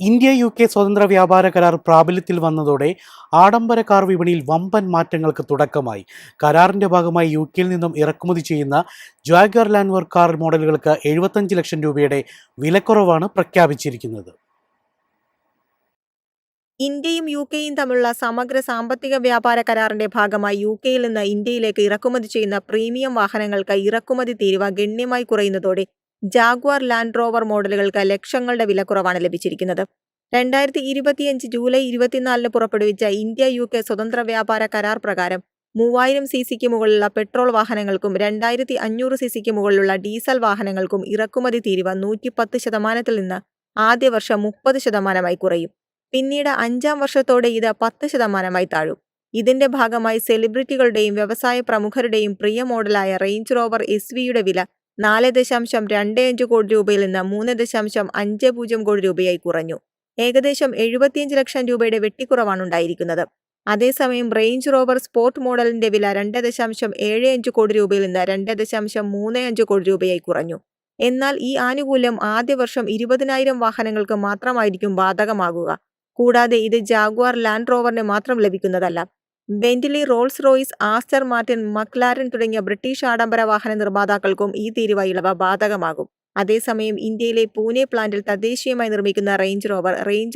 ഇന്ത്യ-UK സ്വതന്ത്ര വ്യാപാര കരാർ പ്രാബല്യത്തിൽ വന്നതോടെ ആഡംബര കാർ വിപണിയിൽ വമ്പൻ മാറ്റങ്ങൾക്ക് തുടക്കമായി. കരാറിന്റെ ഭാഗമായി UK-യിൽ നിന്നും ഇറക്കുമതി ചെയ്യുന്ന ജാഗ്വർ ലാൻഡ് റോവർ കാർ മോഡലുകൾക്ക് 75 ലക്ഷം രൂപയുടെ വിലക്കുറവാണ് പ്രഖ്യാപിച്ചിരിക്കുന്നത്. ഇന്ത്യയും UK-യും തമ്മിലുള്ള സമഗ്ര സാമ്പത്തിക വ്യാപാര കരാറിന്റെ ഭാഗമായി UK-യിൽ നിന്ന് ഇന്ത്യയിലേക്ക് ഇറക്കുമതി ചെയ്യുന്ന പ്രീമിയം വാഹനങ്ങൾക്ക് ഇറക്കുമതി തീരുവ ഗണ്യമായി കുറയുന്നതോടെ ജാഗ്വർ ലാൻഡ് റോവർ മോഡലുകൾക്ക് ലക്ഷങ്ങളുടെ വിലക്കുറവാണ് ലഭിച്ചിരിക്കുന്നത്. 2025 ജൂലൈ 24 പുറപ്പെടുവിച്ച ഇന്ത്യ-UK സ്വതന്ത്ര വ്യാപാര കരാർ പ്രകാരം 3000 cc മുകളിലുള്ള പെട്രോൾ വാഹനങ്ങൾക്കും 2500 cc മുകളിലുള്ള ഡീസൽ വാഹനങ്ങൾക്കും ഇറക്കുമതി തീരുവ 110% നിന്ന് ആദ്യ വർഷം 30% കുറയും. പിന്നീട് 5ാം വർഷത്തോടെ ഇത് 10% താഴും. ഇതിന്റെ ഭാഗമായി സെലിബ്രിറ്റികളുടെയും വ്യവസായ പ്രമുഖരുടെയും പ്രിയ മോഡലായ റേഞ്ച് റോവർ SV-യുടെ വില 4.25 കോടി രൂപയിൽ നിന്ന് 3.50 കോടി രൂപയായി കുറഞ്ഞു. ഏകദേശം 75 ലക്ഷം രൂപയുടെ വെട്ടിക്കുറവാണ് ഉണ്ടായിരിക്കുന്നത്. അതേസമയം റേഞ്ച് റോവർ സ്പോർട്ട് മോഡലിന്റെ വില 2.75 കോടി രൂപയിൽ നിന്ന് 2.35 കോടി രൂപയായി കുറഞ്ഞു. എന്നാൽ ഈ ആനുകൂല്യം ആദ്യ വർഷം 20,000 വാഹനങ്ങൾക്ക് മാത്രമായിരിക്കും ബാധകമാകുക. കൂടാതെ ഇത് ജാഗ്വർ ലാൻഡ് റോവറിന് മാത്രം ലഭിക്കുന്നതല്ല. Bentley, Rolls Royce, Aston Martin, McLaren തുടങ്ങിയ ബ്രിട്ടീഷ് ആഡംബര വാഹന നിർമ്മാതാക്കൾക്കും ഈ തീരുവ ഇളവ് ബാധകമാകും. അതേസമയം ഇന്ത്യയിലെ പൂനെ പ്ലാന്റിൽ തദ്ദേശീയമായി നിർമ്മിക്കുന്ന range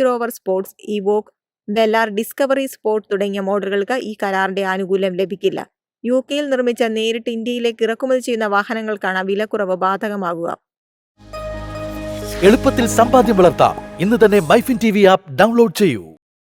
rover sports, Evoque, Velar, discovery sport തുടങ്ങിയ മോഡലുകൾക്ക് ഈ കരാറിന്റെ ആനുകൂല്യം ലഭിക്കില്ല. UK-യിൽ നിർമ്മിച്ച നേരിട്ട് ഇന്ത്യയിലേക്ക് ഇറക്കുമതി ചെയ്യുന്ന വാഹനങ്ങൾക്കാണ് വിലക്കുറവ് ബാധകമാകുക. എളുപ്പത്തിൽ സമ്പാദ്യം വളർത്താം. ഇന്ന് തന്നെ മൈഫിൻ TV ആപ്പ് ഡൗൺലോഡ് ചെയ്യൂ.